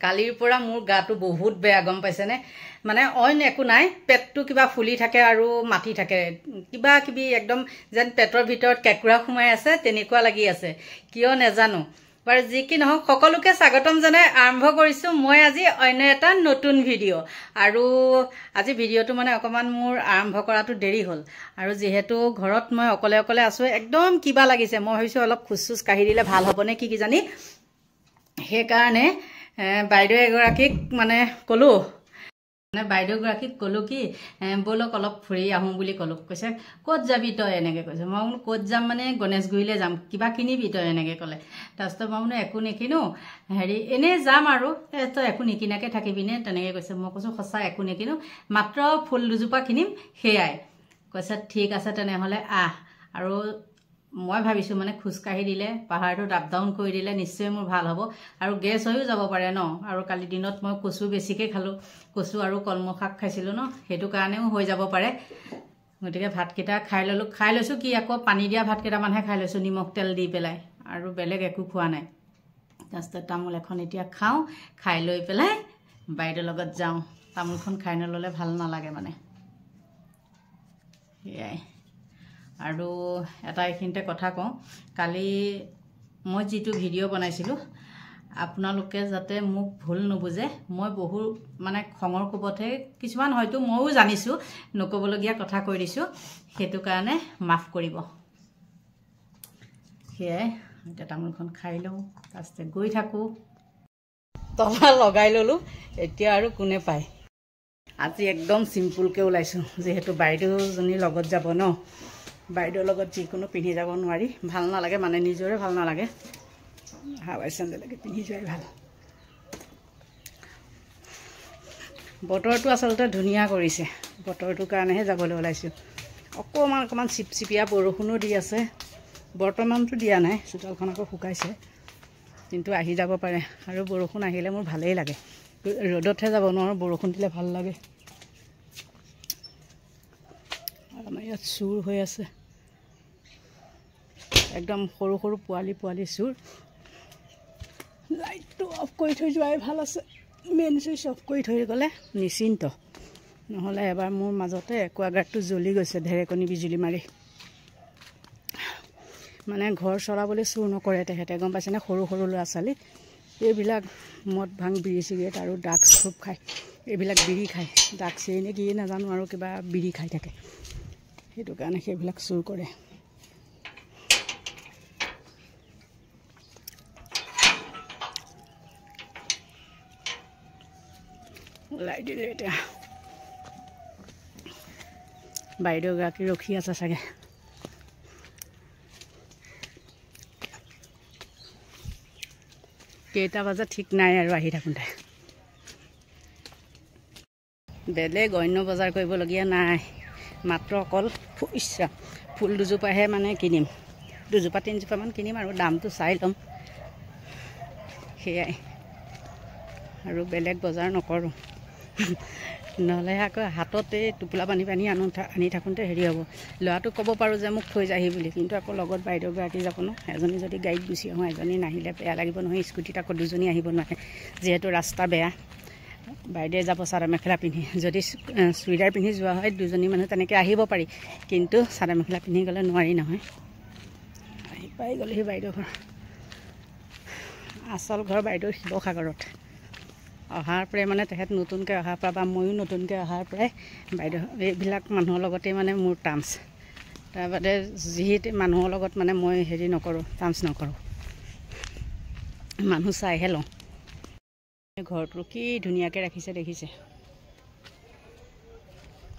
কালিৰ পৰা মোৰ গাটো বহুত বেয়া গম পাইছেনে মানে অইন একো নাই পেটটো কিবা ফুলি থাকে আৰু মাটি থাকে কিবা কিবি একদম যেন পেটৰ ভিতৰত কেকুৰা সোমাই আছে তেনেকুৱা লাগি আছে কিয় নেজানো বাৰু যি কি নহওক সকলোকে স্বাগতম জনাই আৰম্ভ কৰিছো মই আজি অন্য এটা নতুন ভিডিঅ' আৰু আজি ভিডিঅ'টো মানে অকমান মোৰ আৰম্ভ কৰাটো দেৰি হ'ল আৰু যেহেতু ঘৰত মই অকলে অকলে আছো একদম কিবা লাগিছে মই ভাবিছো অলপ খুচুচ কাঢ়ি দিলে ভাল হ'ব নে কি জানি সেই কাৰণে বাইদেউ এগৰাকীক মানে কলো মানে বাইদেউ গৰাকীক কলো কি বলক অলপ ফুৰি আহো বুলি কলো কৈছে ক'ত যাবি তই এনেকে কৈছে মই বোলো ক'ত যাম মানে গণেশগুৰিলে যাম কিবা কিনিবি তই এনেকে ক'লে তাৰপিছত মই বোলো একো নিকিনো হেৰি এনে যাম আৰু তই একো নিকিনাকে থাকিবিনে তেনেকে কৈছে মই কৈছো সঁচা একো নিকিনো মাত্ৰ ফুল দুজোপা কিনিম সেয়াই কৈছে ঠিক আছে তেনেহ'লে আহ আৰু মই ভাবিছো মানে খুচকাঢ়ি দিলে পাহাৰটো আপ ডাউন কৰি দিলে নিশ্চয় মোৰ ভাল হ'ব আৰু গেছ হৈও যাব পাৰে ন আৰু কালি দিনত মই কচু বেছিকৈ খালো কচু আৰু কলমৌ শাক খাইছিলো ন সেইটো কাৰণেও হৈ যাব পাৰে গতিকে ভাতকেইটা খাই লৈছো কি আকৌ পানী দিয়া ভাতকেইটামানহে খাই লৈছো নিমখ তেল দি পেলাই আৰু বেলেগ একো খোৱা নাই তাৰপিছত তামোল এখন এতিয়া খাওঁ খাই লৈ পেলাই বাইদেউৰ লগত যাওঁ তামোলখন খাই নল'লে ভাল নালাগে মানে সেয়াই আৰু এটা এইখিনিতে কথা কওঁ কালি মই যিটো ভিডিঅ' বনাইছিলোঁ আপোনালোকে যাতে মোক ভুল নুবুজে মই বহু মানে খঙৰ কোবতহে কিছুমান হয়তো ময়ো জানিছোঁ নক'বলগীয়া কথা কৈ দিছোঁ সেইটো কাৰণে মাফ কৰিব সেয়াই এতিয়া তামোলখন খাই লওঁ তাৰপিছতে গৈ থাকোঁ তলা লগাই ল'লোঁ এতিয়া আৰু কোনে পায় আজি একদম চিম্পুলকৈ ওলাইছোঁ যিহেতু বাইদেউজনীৰ লগত যাব ন বাইদেউৰ লগত যিকোনো পিন্ধি যাব নোৱাৰি ভাল নালাগে মানে নিজৰে ভাল নালাগে হাৱাই চেণ্ডেলকে পিন্ধি যোৱাই ভাল বতৰটো আচলতে ধুনীয়া কৰিছে বতৰটোৰ কাৰণেহে যাবলৈ ওলাইছোঁ অকণমান চিপচিপীয়া বৰষুণো দি আছে বৰ্তমানতো দিয়া নাই চোতালখন আকৌ শুকাইছে কিন্তু আহি যাব পাৰে আৰু বৰষুণ আহিলে মোৰ ভালেই লাগে ৰ'দতহে যাব নোৱাৰোঁ বৰষুণ দিলে ভাল লাগে আমাৰ ইয়াত চুৰ হৈ আছে একদম সৰু সৰু পোৱালি চুৰ লাইটটো অফ কৰি থৈ যোৱাই ভাল আছে মেইন চুইচ অফ কৰি থৈ গ'লে নিশ্চিন্ত নহ'লে এবাৰ মোৰ মাজতে একুৱাগাৰ্ডটো জ্বলি গৈছে ঢেৰেকণি বিজুলী মাৰি মানে ঘৰ চলাবলৈ চুৰ নকৰে তেহেঁতে গম পাইছেনে সৰু সৰু ল'ৰা ছোৱালী এইবিলাক মদ ভাং বিড়ি চিগাৰেট আৰু ড্ৰাগছ খুব খায় এইবিলাক বিড়ি খায় ড্ৰাগছেই নে কিয়ে নাজানো আৰু কিবা বিড়ি খাই থাকে সেইটো কাৰণে সেইবিলাক চুৰ কৰে লাইট দিলে এতিয়া বাইদেউগৰাকী ৰখি আছে চাগে কেইটা বজাত ঠিক নাই আৰু আহি থাকোঁতে বেলেগ অন্য বজাৰ কৰিবলগীয়া নাই মাত্ৰ অকল ইচ্ছা ফুল দুজোপাহে মানে কিনিম দুজোপা তিনিজোপামান কিনিম আৰু দামটো চাই ল'ম সেয়াই আৰু বেলেগ বজাৰ নকৰোঁ নহ'লে আকৌ হাততে টোপোলা পানী আনি থাকোঁতে হেৰি হ'ব ল'ৰাটোক ক'ব পাৰোঁ যে মোক থৈ যাহি বুলি কিন্তু আকৌ লগত বাইদেউগৰাকী যাব ন এজনী যদি গাড়ীত গুচি আহোঁ এজনী নাহিলে বেয়া লাগিব নহয় স্কুটিত আকৌ দুজনী আহিব নোৱাৰে যিহেতু ৰাস্তা বেয়া বাইদেউ যাব চাদৰ মেখেলা পিন্ধি যদি চুইদাৰ পিন্ধি যোৱা হয় দুজনী মানুহ তেনেকৈ আহিব পাৰি কিন্তু চাদৰ মেখেলা পিন্ধি গ'লে নোৱাৰি নহয় আহি পাই গ'লেহি বাইদেউ ঘৰ আচল ঘৰ বাইদেউ শিৱসাগৰত অহাৰ পৰাই মানে তেখেত নতুনকৈ অহাৰ পৰা বা ময়ো নতুনকৈ অহাৰ পৰাই বাইদেউ এইবিলাক মানুহৰ লগতেই মানে মোৰ টাৰ্মছ তাৰ বাদে যিহেতু মানুহৰ লগত মানে মই হেৰি নকৰোঁ টাৰ্মছ নকৰোঁ মানুহ চাইহে লওঁ ঘৰটো কি ধুনীয়াকৈ ৰাখিছে দেখিছে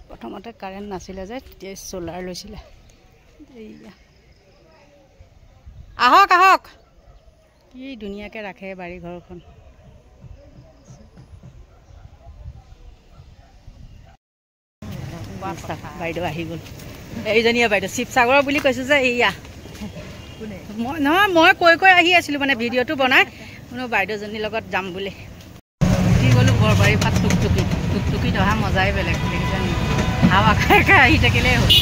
প্ৰথমতে কাৰেণ্ট নাছিলে যে তেতিয়া চ'লাৰ লৈছিলে আহক আহক কি ধুনীয়াকৈ ৰাখে বাৰী ঘৰখন বাইদেউ আহি গ'ল এইজনীয়ে বাইদেউ শিৱসাগৰ বুলি কৈছোঁ যে এয়া নহয় মই কৈ আহি আছিলোঁ মানে ভিডিঅ'টো বনাই কোনো বাইদেউজনীৰ লগত যাম বুলি উঠি গ'লোঁ বৰবাৰী পাত টুকটুকিত অহা মজাই বেলেগ দেখিছে হাৱা খাই আহি থাকিলেই হ'ল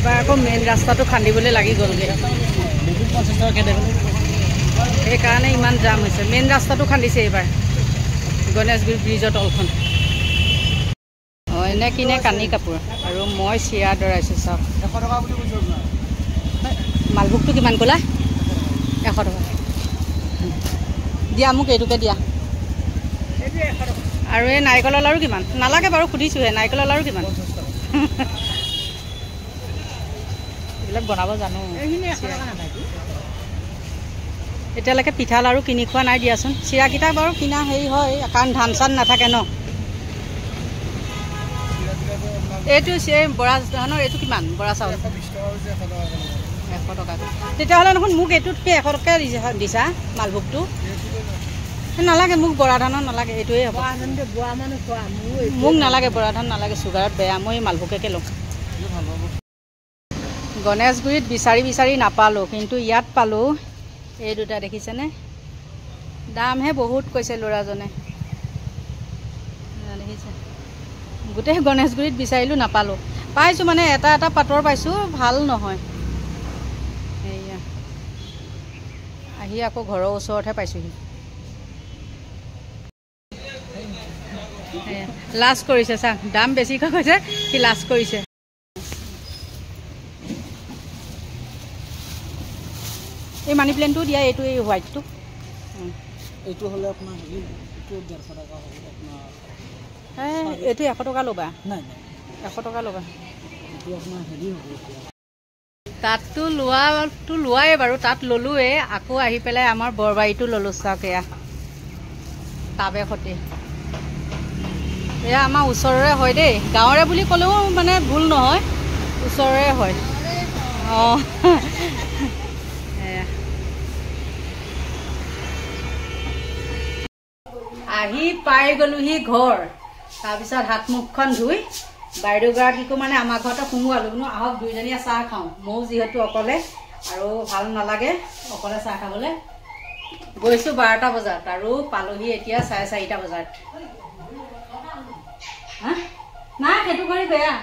এইবাৰ আকৌ মেইন ৰাস্তাটো খান্দিবলৈ লাগি গ'লগৈ সেইকাৰণে ইমান জাম হৈছে মেইন ৰাস্তাটো খান্দিছে এইবাৰ গণেশগুৰি ব্ৰিজৰ তলখন এনে কিনে কানি কাপোৰ আৰু মই চিৰা দৰাইছোঁ চাওক 100 টকা বুলি কৈছোঁ মালভোগটো কিমান ক'লা 100 টকা দিয়া মোক এইটোকে দিয়া আৰু এই নাৰিকলৰ লাৰু কিমান নালাগে বাৰু সুধিছোঁহে নাৰিকলৰ লাৰু কিমান এইবিলাক বনাব জানো এতিয়ালৈকে পিঠা লাৰু কিনি খোৱা নাই দিয়াচোন চিৰাকেইটা বাৰু কিনা হেৰি হয় কাৰণ ধান চান নাথাকে ন এইটো বৰা ধানৰ এইটো কিমান বৰা চাউল 100 টকা তেতিয়াহ'লে দেখোন মোক এইটোতকৈ 100 টকা দিছা মালভোগটো নালাগে মোক বৰা ধানৰ নালাগে এইটোৱে হ'ব মোক নালাগে বৰা ধান নালাগে চুগাৰত বেয়া মই মালভোগকে ল'ম গণেশগুৰিত বিচাৰি বিচাৰি নাপালোঁ কিন্তু ইয়াত পালোঁ এই দুটা দেখিছেনে দামহে বহুত কৈছে ল'ৰাজনে দেখিছে গোটেই গণেশগুৰিত বিচাৰিলোঁ নাপালোঁ পাইছোঁ মানে এটা এটা পাতৰ পাইছোঁ ভাল নহয় এয়া আহি আকৌ ঘৰৰ ওচৰতহে পাইছোঁহি লাজ কৰিছে চা দাম বেছিকৈ কৈছে সি লাজ কৰিছে এই মানি প্লেণ্টটো দিয়া এইটো এই হোৱাইটটো এইটো হ'লে আপোনাৰ হেৰি এইটো 150 টকা হ'ব আপোনাৰ এইটো 100 টকা ল'বা নাই 100 টকা ল'বা এইটো আপোনাৰ হেৰি হ'ব তাততো লোৱাই বাৰু তাত ল'লোৱে আকৌ আহি পেলাই আমাৰ বৰবাৰীটো ল'লোঁ চাওক এয়া টাবে সতি এয়া আমাৰ ওচৰৰে হয় দেই গাঁৱৰে বুলি ক'লেও মানে ভুল নহয় ওচৰৰে হয় অঁ আহি পাই গ'লোহি ঘৰ তাৰপিছত হাত মুখখন ধুই বাইদেউগৰাকীকো মানে আমাৰ ঘৰতে সোমোৱালোঁ বোলো আহক দুইজনীয়ে চাহ খাওঁ ময়ো যিহেতু অকলে আৰু ভাল নালাগে অকলে চাহ খাবলৈ গৈছোঁ 12টা বজাত আৰু পালোহি এতিয়া 4:30 বজাত নাই সেইটো কৰি বেয়া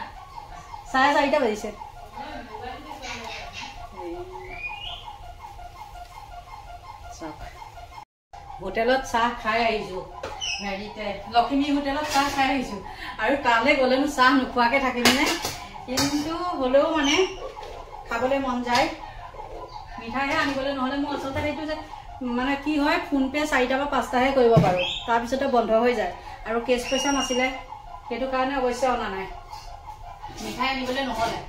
4:30 বাজিছে হোটেলত চাহ খাই আহিছোঁ হেৰিতে লক্ষ্মী হোটেলত চাহ খাই আহিছোঁ আৰু তালৈ গ'লেনো চাহ নোখোৱাকৈ থাকিমনে কিন্তু হ'লেও মানে খাবলৈ মন যায় মিঠাইহে আনিবলৈ নহ'লে মোৰ আচলতে সেইটো যে মানে কি হয় ফোনপে 4টা বা 5টাহে কৰিব পাৰোঁ তাৰপিছতে বন্ধ হৈ যায় আৰু কেছ পইচা নাছিলে সেইটো কাৰণে অৱশ্যে অনা নাই মিঠাই আনিবলৈ নহ'লে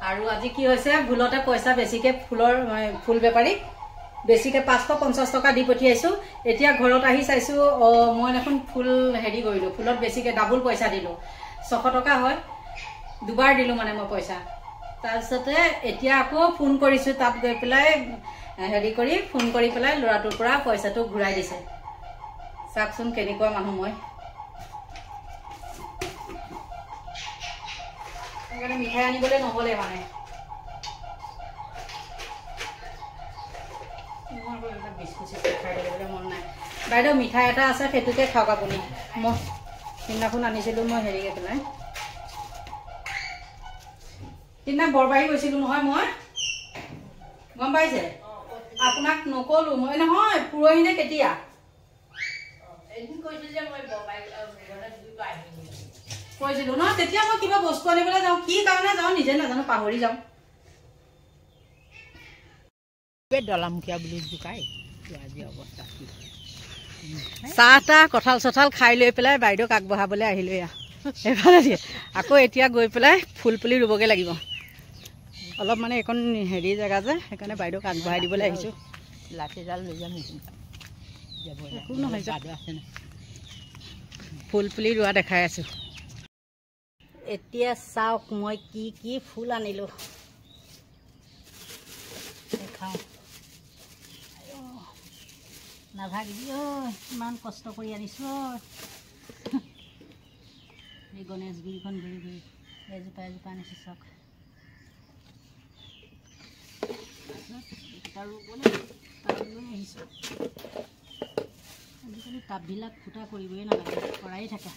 আৰু আজি কি হৈছে ভুলতে পইচা বেছিকৈ ফুল বেপাৰী বেছিকৈ 550 টকা দি পঠিয়াইছোঁ এতিয়া ঘৰত আহি চাইছোঁ মই দেখোন ফুল হেৰি কৰিলোঁ ফুলত বেছিকৈ ডাবুল পইচা দিলোঁ 600 টকা হয় দুবাৰ দিলোঁ মানে মই পইচা তাৰপিছতে এতিয়া আকৌ ফোন কৰিছোঁ তাত গৈ পেলাই হেৰি কৰি ফোন কৰি পেলাই ল'ৰাটোৰ পৰা পইচাটো ঘূৰাই দিছে চাওকচোন কেনেকুৱা মানুহ মই সেইকাৰণে মিঠাই আনিবলৈ নহ'লে মানে বিস্কুট চিস্কুট খাই দিবলৈ মন নাই বাইদেউ মিঠাই এটা আছে সেইটোকে খাওক আপুনি মই সিদিনাখন আনিছিলোঁ মই হেৰিকৈ পেলাই সিদিনা বৰবাৰী গৈছিলোঁ নহয় মই গম পাইছে আপোনাক নক'লোঁ মই নহয় পুৰহি নে কেতিয়া কৈছিলোঁ ন তেতিয়া মই কিবা বস্তু আনিবলৈ যাওঁ কি কাৰণে যাওঁ নিজে নাজানো পাহৰি যাওঁ দলামুখীয়া বুলি জোকাই আজি অৱস্থা চাহ তাহ কঁঠাল চঠাল খাই লৈ পেলাই বাইদেউক আগবঢ়াবলৈ আহিলোঁ এয়া এইফালে দিয়ে আকৌ এতিয়া গৈ পেলাই ফুল পুলি ৰুবগৈ লাগিব অলপ মানে এইখন হেৰি জেগা যে সেইকাৰণে বাইদেউক আগবঢ়াই দিবলৈ আহিছোঁ লাঠিডাল লৈ যাম একো নহয় আছে ফুল পুলি ৰোৱা দেখাই আছোঁ এতিয়া চাওক মই কি কি ফুল আনিলোঁ খাওঁ নাভাগিবি ইমান কষ্ট কৰি আনিছোঁ এই গণেশগুৰিখন ঘূৰি ঘূৰি এজোপা এজোপা আনিছোঁ চাওক আহিছোঁ আজিকালি টাববিলাক ফুটা কৰিবই নালাগে কৰাই থাকে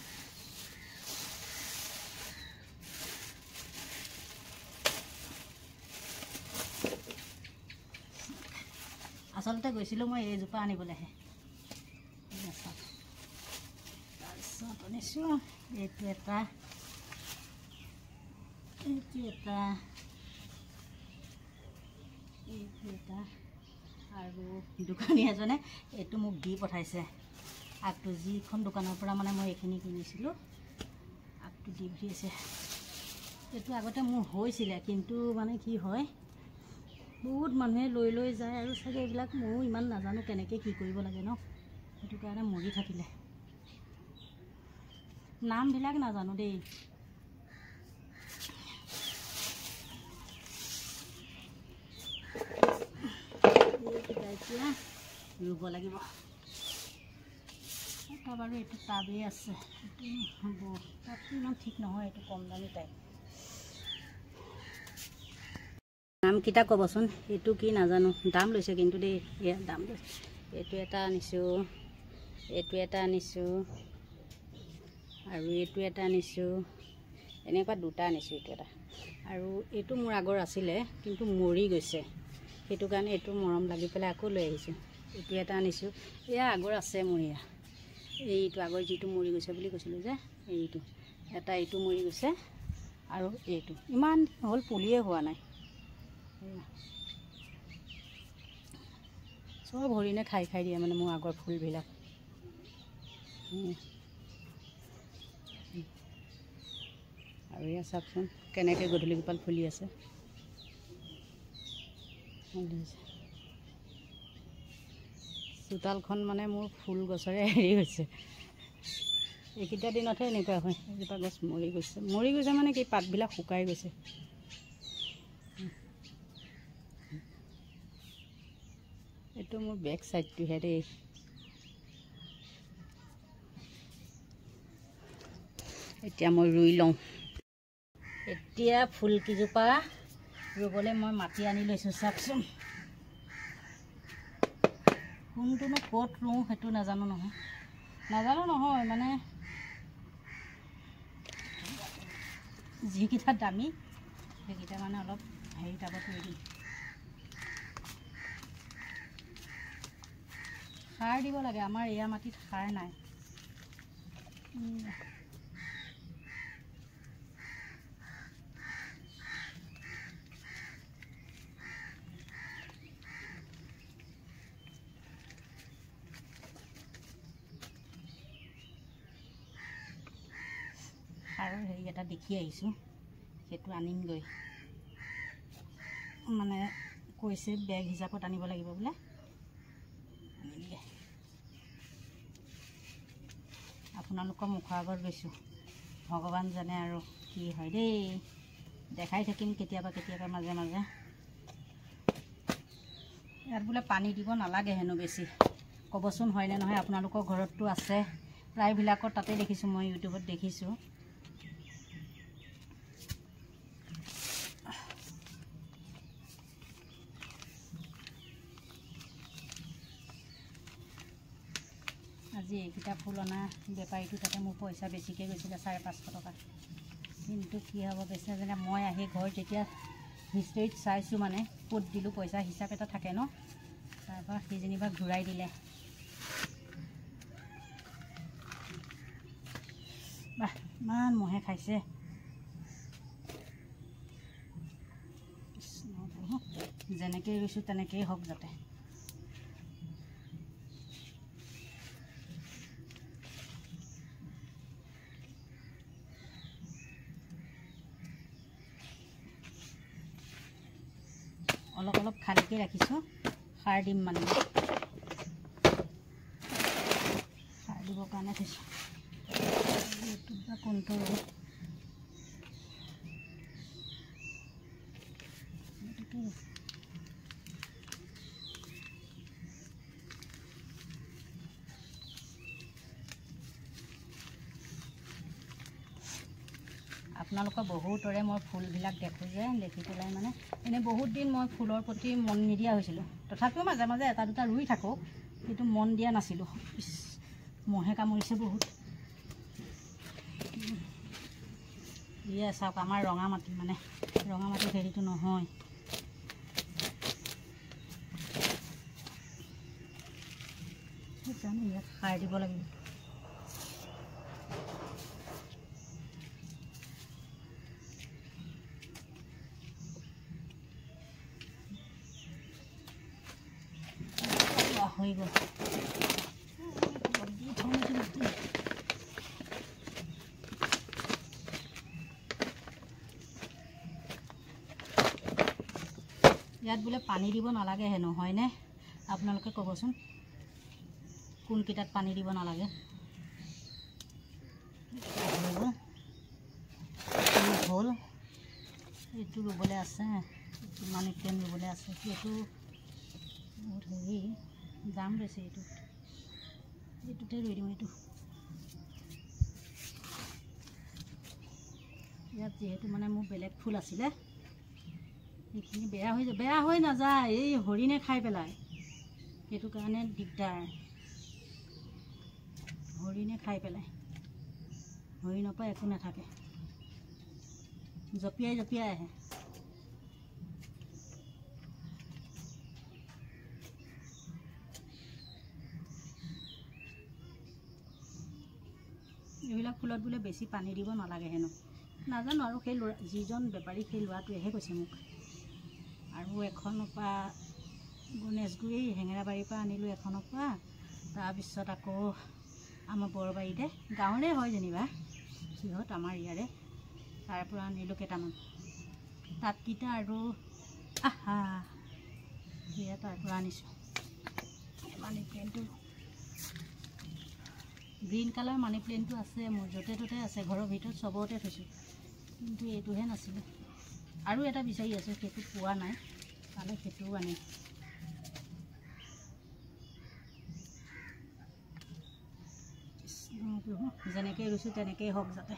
আচলতে গৈছিলোঁ মই এইজোপা আনিবলৈহে। তাৰপিছত আনিছোঁ এইটো এটা, এইটো এটা, এইটো এটা, আৰু দোকানী এজনে এইটো মোক দি পঠাইছে। আগটো যিখন দোকানৰ পৰা মানে মই এইখিনি কিনিছিলোঁ, আগটো দি পঠিয়াইছে। এইটো আগতে মোৰ হৈছিলে, কিন্তু মানে কি হয় বহুত মানুহে লৈ লৈ যায় আৰু চাগে এইবিলাক ময়ো ইমান নাজানো কেনেকৈ কি কৰিব লাগে ন, সেইটো কাৰণে মৰি থাকিলে। নামবিলাক নাজানো দেই। এতিয়া ৰুব লাগিব। এটা বাৰু এইটো টাবেই আছে, এইটো হ'ব, টাবটো ইমান ঠিক নহয়, এইটো কম দামী টাইপ। নামকেইটা ক'বচোন, এইটো কি নাজানো, দাম লৈছে কিন্তু দেই, ইয়াৰ দাম লৈছে। এইটো এটা আনিছোঁ, এইটো এটা আনিছোঁ, আৰু এইটো এটা আনিছোঁ, এনেকুৱা দুটা আনিছোঁ। এইটো এটা, আৰু এইটো মোৰ আগৰ আছিলে কিন্তু মৰি গৈছে, সেইটো কাৰণে এইটো মৰম লাগি পেলাই আকৌ লৈ আহিছোঁ। এইটো এটা আনিছোঁ, এয়া আগৰ আছে মোৰ, এয়া এইটো আগৰ যিটো মৰি গৈছে বুলি কৈছিলোঁ যে, এইটো এটা, এইটো মৰি গৈছে, আৰু এইটো ইমান হ'ল পুলিয়ে হোৱা নাই। চব হৰিণে খাই খাই দিয়ে মানে মোৰ আগৰ ফুলবিলাক। আৰু এয়া চাওকচোন কেনেকৈ গধূলি গোপাল ফুলি আছে। চোতালখন মানে মোৰ ফুল গছৰে হেৰি হৈছে। এইকেইটা দিনতহে এনেকুৱা হয়, এজোপা গছ মৰি গৈছে। মৰি গৈছে মানে কি, পাতবিলাক শুকাই গৈছে। এইটো মোৰ বেক চাইডটোহে দেই। এতিয়া মই ৰুই লওঁ। এতিয়া ফুলকেইজোপা ৰুবলৈ মই মাটি আনি লৈছোঁ, চাওকচোন। কোনটোনো ক'ত ৰুওঁ সেইটো নাজানো নহয়, মানে যিকেইটা দামী সেইকেইটা মানে অলপ হেৰি টাবত ৰুই দিম। সাৰ দিব লাগে, আমাৰ এয়া মাটিত সাৰ নাই। সাৰৰ হেৰি এটা দেখি আহিছোঁ, সেইটো আনিমগৈ। মানে কৈছে বেগ হিচাপত আনিব লাগিব বোলে, আনিমগৈ। আপোনালোকৰ মুখৰ আগত গৈছোঁ, ভগৱান জানে আৰু কি হয় দেই। দেখাই থাকিম কেতিয়াবা কেতিয়াবা মাজে মাজে। ইয়াত বোলে পানী দিব নালাগে হেনো বেছি, ক'বচোন হয়নে নহয়। আপোনালোকৰ ঘৰততো আছে, প্ৰায়বিলাকৰ তাতে দেখিছোঁ, মই ইউটিউবত দেখিছোঁ। আজি এইকেইটা ফুল অনা বেপাৰীটো তাতে মোৰ পইচা বেছিকৈ গৈছিলে, 550 টকা। কিন্তু কি হ'ব বেচেৰা, মই আহি ঘৰ যেতিয়া হিষ্টৰীত চাইছোঁ, মানে ক'ত দিলোঁ পইচা হিচাপ এটা থাকে ন, তাৰপৰা সি যেনিবা ঘূৰাই দিলে। বাহ, ইমান মহে খাইছে। যেনেকৈ ৰুইছোঁ তেনেকেই হওক যাতে। অলপ অলপ খালীকৈ ৰাখিছোঁ, সাৰ দিম মানে, সাৰ দিবৰ কাৰণে থৈছোঁ। কোনটো আপোনালোকৰ বহুতৰে মই ফুলবিলাক দেখোঁ যে, দেখি পেলাই মানে এনেই বহুত দিন মই ফুলৰ প্ৰতি মন নিদিয়া হৈছিলোঁ। তথাপিও মাজে মাজে এটা দুটা ৰুই থাকোঁ, কিন্তু মন দিয়া নাছিলোঁ। মহে কামুৰিছে বহুত। ইয়ে চাওক, আমাৰ ৰঙা মাটি, মানে ৰঙা মাটিত হেৰিটো নহয়। সেইকাৰণে ইয়াত সাৰ দিব লাগিব। হৈ গ'ল ইয়াত বোলে পানী দিব নালাগে হেনো হয়নে? আপোনালোকে ক'বচোন কোনকেইটাত পানী দিব নালাগে। হ'ল এইটো ৰুবলৈ আছে, মানি প্লেণ্ট ৰুবলৈ আছে। এইটো বহুত হেৰি দাম বেছি, এইটোতে ৰুই দিওঁ। এইটো ইয়াত যিহেতু মানে মোৰ বেলেগ ফুল আছিলে এইখিনি বেয়া হৈ নাযায়, এই হৰিণে খাই পেলায়, সেইটো কাৰণে দিগদাৰ। হৰিণে খাই পেলায়, হৰিণৰ পৰা একো নাথাকে, জঁপিয়াই জঁপিয়াই আহে। এইবিলাক ফুলত বোলে বেছি পানী দিব নালাগে হেনো, নাজানো আৰু সেই ল'ৰা যিজন বেপাৰী সেই ল'ৰাটোৱেহে কৈছে মোক। আৰু এখনৰ পৰা গণেশগুৰি হেঙেৰাবাৰীৰ পৰা আনিলোঁ, এখনৰ পৰা। তাৰপিছত আকৌ আমাৰ বৰবাৰীতে, গাঁৱৰে হয় যেনিবা সিহঁত আমাৰ ইয়াৰে, তাৰ পৰা আনিলোঁ কেইটামান। তাতকেইটা আৰু আহা সেয়া তাৰ পৰা আনিছোঁ। মানি প্লেণ্টটো গ্ৰীণ কালাৰ মানি প্লেণ্টটো আছে মোৰ, য'তে ত'তে আছে, ঘৰৰ ভিতৰত চবতে থৈছোঁ, কিন্তু এইটোহে নাছিলে। আৰু এটা বিচাৰি আছোঁ, সেইটো পোৱা নাই, পালে সেইটোও আনিম। যেনেকৈ ৰুইছোঁ তেনেকেই হওক যাতে।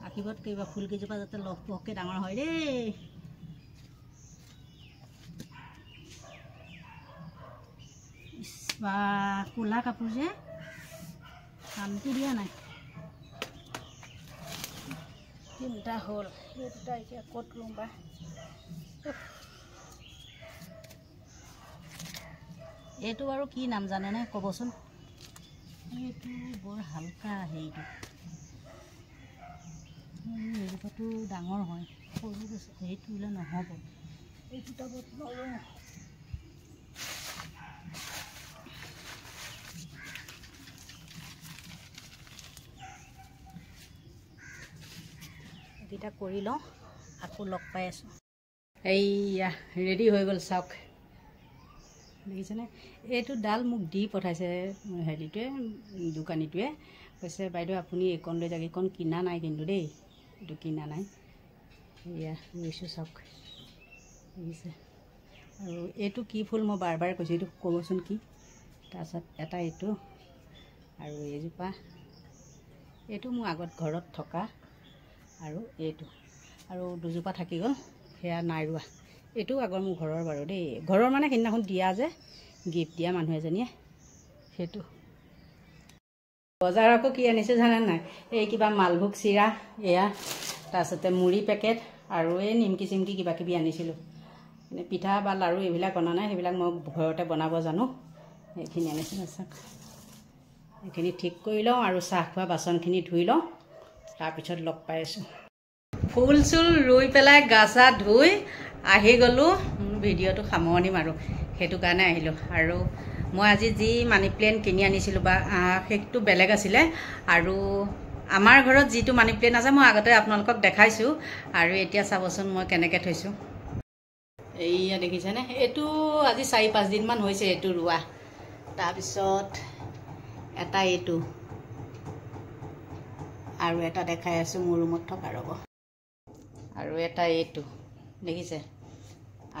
আশীৰ্বাদ কৰিবা ফুলকেইজোপা যাতে লহপহকৈ ডাঙৰ হয় দেই। বা ক'লা কাপোৰ যে কামটো দিয়া নাই। তিনিটা হ'ল, এই দুটা এতিয়া ক'ত ৰুম বা। এইটো আৰু কি নাম জানেনে ক'বচোন? এইটো বৰ হালকা হেৰিটো, এইজোপাটো ডাঙৰ হয়, সৰু হেৰিটো বোলে নহ'ব, এইটো টাবত নৰোঁ। এইকেইটা কৰি লওঁ, আকৌ লগ পাই আছোঁ। এইয়া ৰেডি হৈ গ'ল, চাওক দেখিছেনে? এইটো ডাল মোক দি পঠাইছে হেৰিটোৱে, দোকানীটোৱে। কৈছে বাইদেউ আপুনি এইকণ লৈ যাওক, এইকণ কিনা নাই কিন্তু দেই, এইটো কিনা নাই। এয়া ৰুইছোঁ চাওক, দেখিছে? আৰু এইটো কি ফুল মই বাৰ বাৰ কৈছোঁ, এইটো ক'বচোন কি? তাৰপিছত এটা এইটো, আৰু এইজোপা, এইটো মোৰ আগত ঘৰত থকা, আৰু এইটো, আৰু দুজোপা থাকি গ'ল, সেয়া নাই ৰোৱা। এইটো আগৰ মোৰ ঘৰৰ বাৰু দেই, ঘৰৰ মানে সেইদিনাখন দিয়া যে গিফ্ট দিয়া মানুহ এজনীয়ে, সেইটো। বজাৰ আকৌ কি আনিছোঁ জানে নাই? এই কিবা মালভোগ চিৰা, এয়া তাৰপিছতে মুড়ি পেকেট, আৰু এই নিমকি চিমকি কিবা কিবি আনিছিলোঁ। মানে পিঠা বা লাড়ু এইবিলাক অনা নাই, সেইবিলাক মই ঘৰতে বনাব জানো, এইখিনি আনিছিলোঁ। চাওক এইখিনি ঠিক কৰি লওঁ, আৰু চাহ খোৱা বাচনখিনি ধুই লওঁ, তাৰপিছত লগ পাই আছোঁ। ফুল চুল ৰুই পেলাই গা চা ধুই আহি গ'লোঁ, ভিডিঅ'টো সামৰণি মাৰোঁ, সেইটো কাৰণে আহিলোঁ। আৰু মই আজি যি মানি প্লেণ্ট কিনি আনিছিলোঁ বা সেইটো বেলেগ আছিলে, আৰু আমাৰ ঘৰত যিটো মানি প্লেণ্ট আছে মই আগতে আপোনালোকক দেখাইছোঁ। আৰু এতিয়া চাবচোন মই কেনেকৈ থৈছোঁ, এইয়া দেখিছেনে? এইটো আজি 4-5 দিনমান হৈছে এইটো ৰোৱা। তাৰপিছত এটা এইটো, আৰু এটা দেখাই আছোঁ মোৰ ৰুমত থকা, ৰ'ব। আৰু এটা এইটো দেখিছে,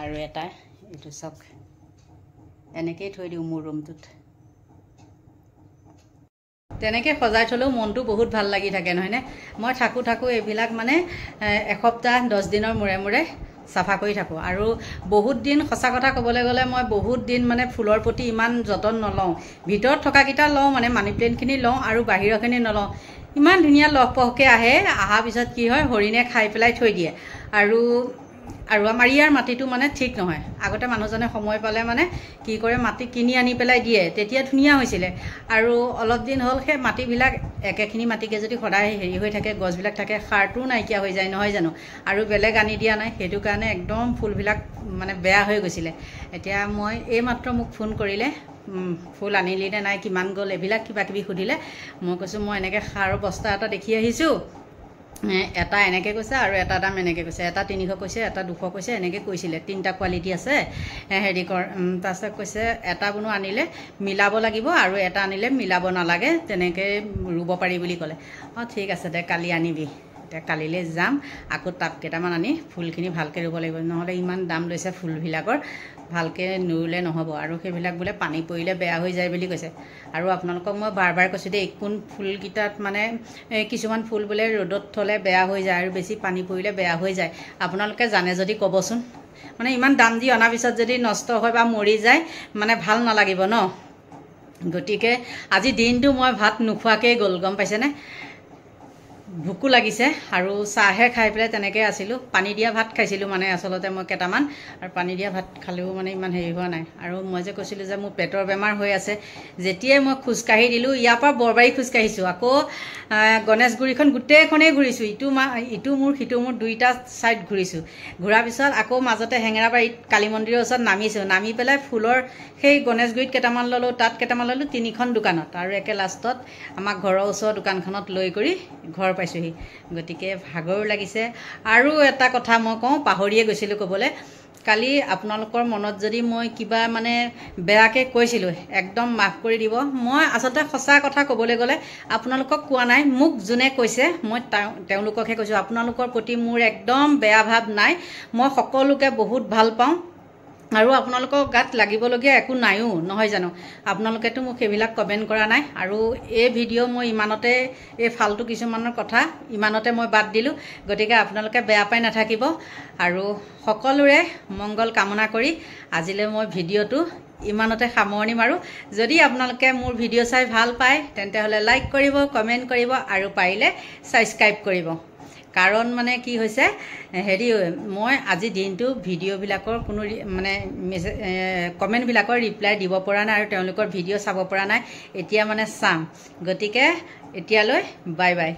আৰু এটা এইটো, চাওক এনেকেই থৈ দিওঁ মোৰ ৰুমটোত। তেনেকৈ সজাই থ'লেও মনটো বহুত ভাল লাগি থাকে নহয়নে? মই থাকোঁ এইবিলাক মানে এসপ্তাহ 10 দিনৰ মূৰে মূৰে চাফা কৰি থাকোঁ। আৰু বহুত দিন, সঁচা কথা ক'বলৈ গ'লে মই বহুত দিন মানে ফুলৰ প্ৰতি ইমান যতন নলওঁ। ভিতৰত থকাকেইটা লওঁ, মানে মানি প্লেণ্টখিনি লওঁ, আৰু বাহিৰৰখিনি নলওঁ। ইমান ধুনীয়া লহপহকৈ আহে। অহাৰ পিছত কি হয়, হৰিণে খাই পেলাই থৈ দিয়ে। আৰু আমাৰ ইয়াৰ মাটিটো মানে ঠিক নহয়। আগতে মানুহজনে সময় পালে মানে কি কৰে, মাটি কিনি আনি পেলাই দিয়ে, তেতিয়া ধুনীয়া হৈছিলে। আৰু অলপ দিন হ'ল সেই মাটিবিলাক একেখিনি মাটিকে যদি সদায় হেৰি হৈ থাকে, গছবিলাক থাকে, সাৰটোও নাইকিয়া হৈ যায়, নহয় জানো? আৰু বেলেগ আনি দিয়া নাই, সেইটো কাৰণে একদম ফুলবিলাক মানে বেয়া হৈ গৈছিলে। এতিয়া মই এইমাত্ৰ মোক ফোন কৰিলে, ফুল আনিলি নে নাই, কিমান গ'ল, এইবিলাক কিবা কিবি সুধিলে। মই কৈছোঁ মই এনেকৈ সাৰৰ বস্তা এটা দেখি আহিছোঁ, এটা এনেকৈ কৈছে আৰু এটা দাম এনেকৈ কৈছে, এটা 300 কৈছে, এটা 200 কৈছে, এনেকৈ কৈছিলে। 3টা কোৱালিটি আছে হেৰি তাৰপিছত কৈছে এটা বোনো আনিলে মিলাব লাগিব আৰু এটা আনিলে মিলাব নালাগে, তেনেকৈ ৰুব পাৰি বুলি ক'লে। অঁ ঠিক আছে দে, কালি আনিবি। এতিয়া কালিলৈ যাম, আকৌ টাব কেইটামান আনি ফুলখিনি ভালকৈ ৰুব লাগিব, নহ'লে ইমান দাম লৈছে ফুলবিলাকৰ, ভালকৈ নুৰুলে নহ'ব। আৰু সেইবিলাক বোলে পানী পৰিলে বেয়া হৈ যায় বুলি কৈছে। আৰু আপোনালোকক মই বাৰ বাৰ কৈছোঁ দেই, কোন ফুলকেইটাত মানে কিছুমান ফুল বোলে ৰ'দত থ'লে বেয়া হৈ যায় আৰু বেছি পানী পৰিলে বেয়া হৈ যায়। আপোনালোকে জানে যদি ক'বচোন। মানে ইমান দাম দি অনাৰ পিছত যদি নষ্ট হয় বা মৰি যায়, মানে ভাল নালাগিব ন। গতিকে আজি দিনটো মই ভাত নোখোৱাকেই গ'ল, গম পাইছেনে? ভোকো লাগিছে আৰু চাহে খাই পেলাই তেনেকৈ আছিলোঁ। পানী দিয়া ভাত খাইছিলোঁ মানে আচলতে মই কেইটামান, আৰু পানী দিয়া ভাত খালেও মানে ইমান হেৰি হোৱা নাই। আৰু মই যে কৈছিলোঁ যে মোৰ পেটৰ বেমাৰ হৈ আছে, যেতিয়াই মই খোজকাঢ়ি দিলোঁ, ইয়াৰ পৰা বৰবাৰী খোজকাঢ়িছোঁ, আকৌ গণেশগুৰিখন গোটেইখনেই ঘূৰিছোঁ, ইটো মোৰ সিটো মোৰ 2টা ছাইড ঘূৰিছোঁ। ঘূৰাৰ পিছত আকৌ মাজতে হেঙেৰাবাৰীত কালী মন্দিৰৰ ওচৰত নামিছোঁ, নামি পেলাই ফুলৰ সেই গণেশগুৰিত কেইটামান ল'লোঁ, তাত কেইটামান ল'লোঁ, 3খন দোকানত, আৰু একে লাষ্টত আমাৰ ঘৰৰ ওচৰৰ দোকানখনত লৈ কৰি ঘৰ পাইছোঁহি। গতিকে ভাগৰো লাগিছে। আৰু এটা কথা মই কওঁ, পাহৰিয়ে গৈছিলোঁ ক'বলৈ। কালি আপোনালোকৰ মনত যদি মই কিবা মানে বেয়াকৈ কৈছিলোঁ, একদম মাফ কৰি দিব। মই আচলতে সঁচা কথা ক'বলৈ গ'লে আপোনালোকক কোৱা নাই, মোক যোনে কৈছে মই তেওঁলোককহে কৈছোঁ। আপোনালোকৰ প্ৰতি মোৰ একদম বেয়া ভাৱ নাই, মই সকলোকে বহুত ভাল পাওঁ। আৰু আপোনালোকৰ গাত লাগিবলগীয়া একো নাইও, নহয় জানো? আপোনালোকেতো মোক সেইবিলাক কমেণ্ট কৰা নাই। আৰু এই ভিডিঅ' মই ইমানতে, এই ফাল্টু কিছুমানৰ কথা ইমানতে মই বাদ দিলোঁ। গতিকে আপোনালোকে বেয়া পাই নাথাকিব। আৰু সকলোৰে মংগল কামনা কৰি আজিলৈ মই ভিডিঅ'টো ইমানতে সামৰণি মাৰোঁ। যদি আপোনালোকে মোৰ ভিডিঅ' চাই ভাল পায়, তেন্তে হ'লে লাইক কৰিব, কমেণ্ট কৰিব আৰু পাৰিলে ছাবস্ক্ৰাইব কৰিব। কাৰণ মানে কি হৈছে, হেৰি মই আজি দিনটো ভিডিঅ'বিলাকৰ কোনো মানে কমেণ্টবিলাকৰ ৰিপ্লাই দিব পৰা নাই আৰু তেওঁলোকৰ ভিডিঅ' চাব পৰা নাই। এতিয়া মানে চাম। গতিকে এতিয়ালৈ বাই বাই।